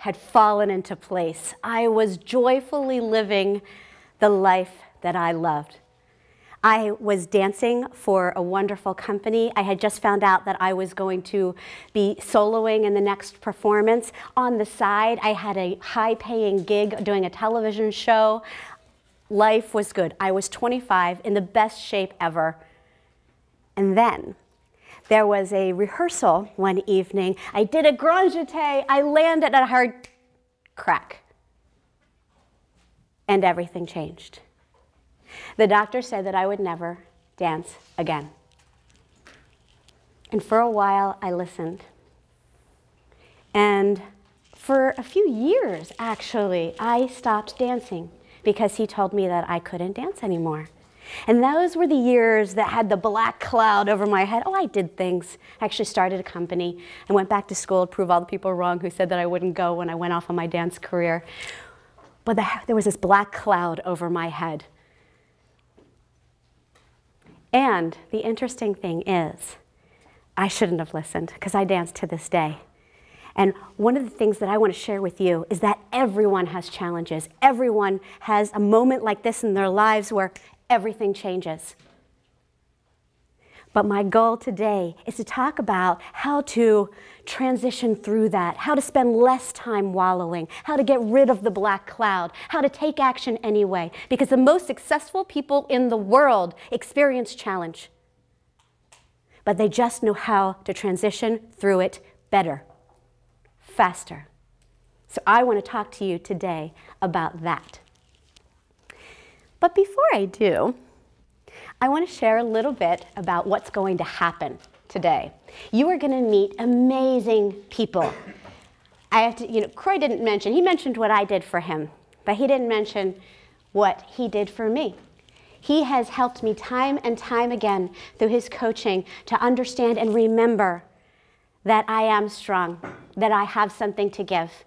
had fallen into place. I was joyfully living the life that I loved. I was dancing for a wonderful company. I had just found out that I was going to be soloing in the next performance. On the side, I had a high-paying gig doing a television show. Life was good. I was 25, in the best shape ever. And then there was a rehearsal one evening. I did a grand jeté. I landed at a hard crack. And everything changed. The doctor said that I would never dance again. And for a while, I listened. And for a few years, actually, I stopped dancing because he told me that I couldn't dance anymore. And those were the years that had the black cloud over my head. Oh, I did things. I actually started a company. I went back to school to prove all the people wrong who said that I wouldn't go when I went off on my dance career. But there was this black cloud over my head. And the interesting thing is, I shouldn't have listened because I dance to this day. And one of the things that I want to share with you is that everyone has challenges. Everyone has a moment like this in their lives where everything changes. But my goal today is to talk about how to transition through that, how to spend less time wallowing, how to get rid of the black cloud, how to take action anyway. Because the most successful people in the world experience challenge. But they just know how to transition through it better, faster. So I want to talk to you today about that. But before I do, I want to share a little bit about what's going to happen today. You are going to meet amazing people. I have to, Croy didn't mention, he mentioned what I did for him, but he didn't mention what he did for me. He has helped me time and time again through his coaching to understand and remember that I am strong, that I have something to give.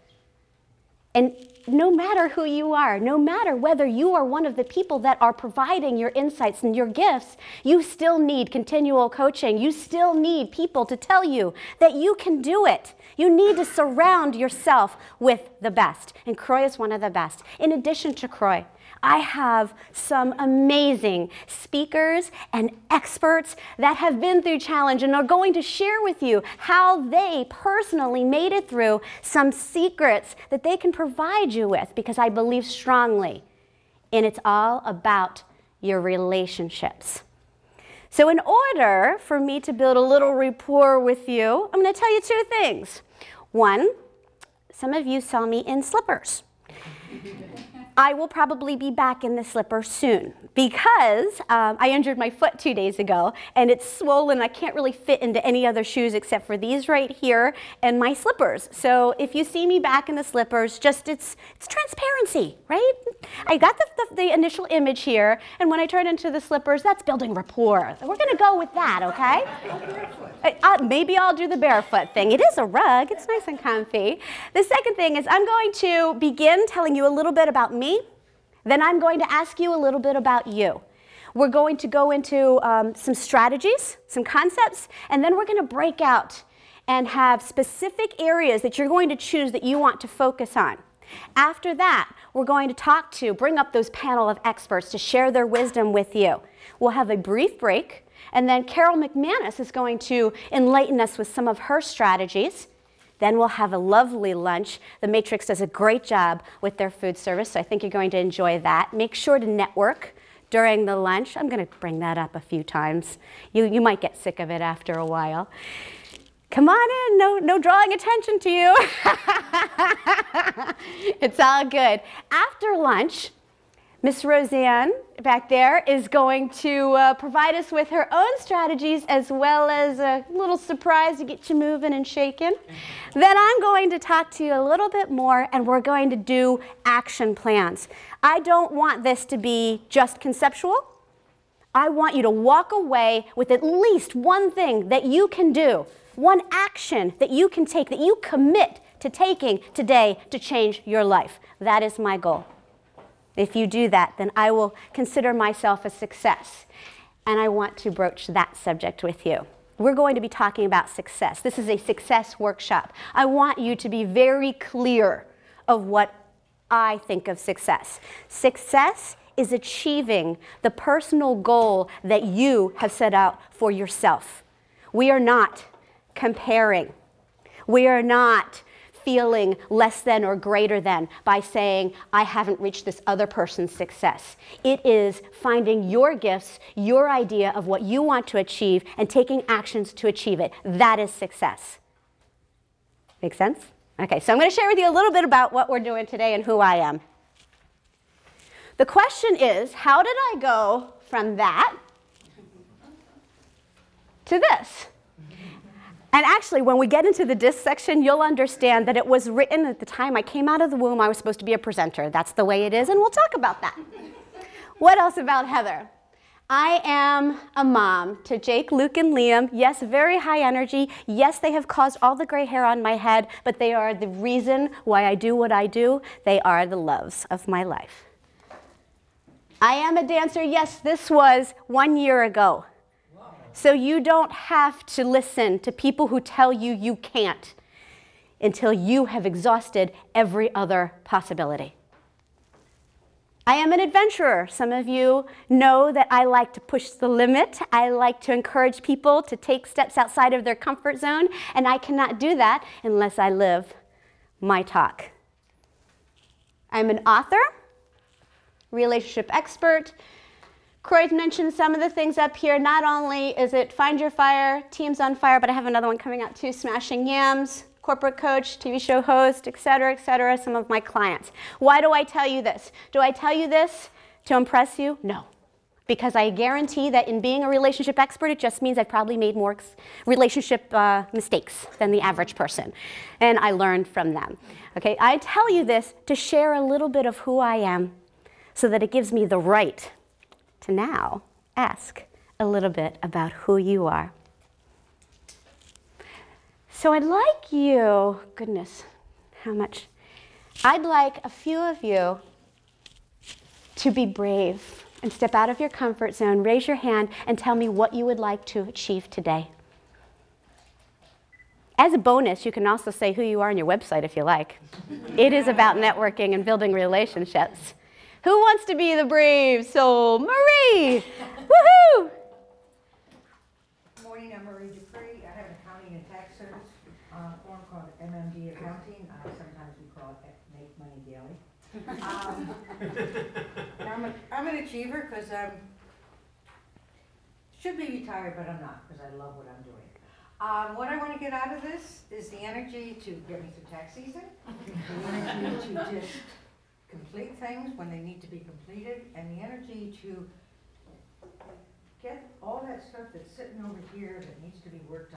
And no matter who you are, no matter whether you are one of the people that are providing your insights and your gifts, you still need continual coaching. You still need people to tell you that you can do it. You need to surround yourself with the best. And Croy is one of the best. In addition to Croy, I have some amazing speakers and experts that have been through challenge and are going to share with you how they personally made it through, some secrets that they can provide you with, because I believe strongly in it's all about your relationships. So in order for me to build a little rapport with you, I'm going to tell you two things. One, some of you saw me in slippers. I will probably be back in the slipper soon because I injured my foot 2 days ago and it's swollen. I can't really fit into any other shoes except for these right here and my slippers. So if you see me back in the slippers, just it's transparency, right? I got the initial image here, and when I turn into the slippers, that's building rapport. We're going to go with that, okay? Maybe I'll do the barefoot thing. It is a rug. It's nice and comfy. The second thing is I'm going to begin telling you a little bit about me. Then I'm going to ask you a little bit about you. We're going to go into some strategies, some concepts, and then we're going to break out and have specific areas that you're going to choose that you want to focus on. After that, we're going to bring up those panel of experts to share their wisdom with you. We'll have a brief break, and then Carol McManus is going to enlighten us with some of her strategies. Then we'll have a lovely lunch. The Matrix does a great job with their food service, so I think you're going to enjoy that. Make sure to network during the lunch. I'm going to bring that up a few times. You might get sick of it after a while. Come on in, no drawing attention to you. It's all good. After lunch, Miss Roseanne back there is going to provide us with her own strategies as well as a little surprise to get you moving and shaking. Then I'm going to talk to you a little bit more, and we're going to do action plans. I don't want this to be just conceptual. I want you to walk away with at least one thing that you can do, one action that you can take, that you commit to taking today to change your life. That is my goal. If you do that, then I will consider myself a success. And I want to broach that subject with you. We're going to be talking about success. This is a success workshop. I want you to be very clear of what I think of success. Success is achieving the personal goal that you have set out for yourself. We are not comparing. We are not feeling less than or greater than by saying, I haven't reached this other person's success. It is finding your gifts, your idea of what you want to achieve, and taking actions to achieve it. That is success. Make sense? Okay, so I'm going to share with you a little bit about what we're doing today and who I am. The question is, how did I go from that to this? And actually, when we get into the disc section, you'll understand that it was written at the time I came out of the womb, I was supposed to be a presenter. That's the way it is, and we'll talk about that. What else about Heather? I am a mom to Jake, Luke, and Liam. Yes, very high energy. Yes, they have caused all the gray hair on my head, but they are the reason why I do what I do. They are the loves of my life. I am a dancer. Yes, this was 1 year ago. So you don't have to listen to people who tell you you can't until you have exhausted every other possibility. I am an adventurer. Some of you know that I like to push the limit. I like to encourage people to take steps outside of their comfort zone, and I cannot do that unless I live my talk. I'm an author, relationship expert. Croyd mentioned some of the things up here. Not only is it Find Your Fire, Teams on Fire, but I have another one coming out too, Smashing Yams, corporate coach, TV show host, et cetera, some of my clients. Why do I tell you this? Do I tell you this to impress you? No. Because I guarantee that in being a relationship expert, it just means I've probably made more relationship mistakes than the average person. And I learned from them. Okay, I tell you this to share a little bit of who I am so that it gives me the right to now ask a little bit about who you are. So I'd like you, goodness, how much? I'd like a few of you to be brave and step out of your comfort zone, raise your hand, and tell me what you would like to achieve today. As a bonus, you can also say who you are on your website if you like. It is about networking and building relationships. Who wants to be the brave soul? Marie! Woohoo! Good morning, I'm Marie Dupree. I have an accounting and tax service form called MMD Accounting. Sometimes we call it Make Money Daily. And I'm an achiever because I should be retired, but I'm not because I love what I'm doing. What I want to get out of this is the energy to get me through tax season, the energy to just complete things when they need to be completed, and the energy to get all that stuff that's sitting over here that needs to be worked on.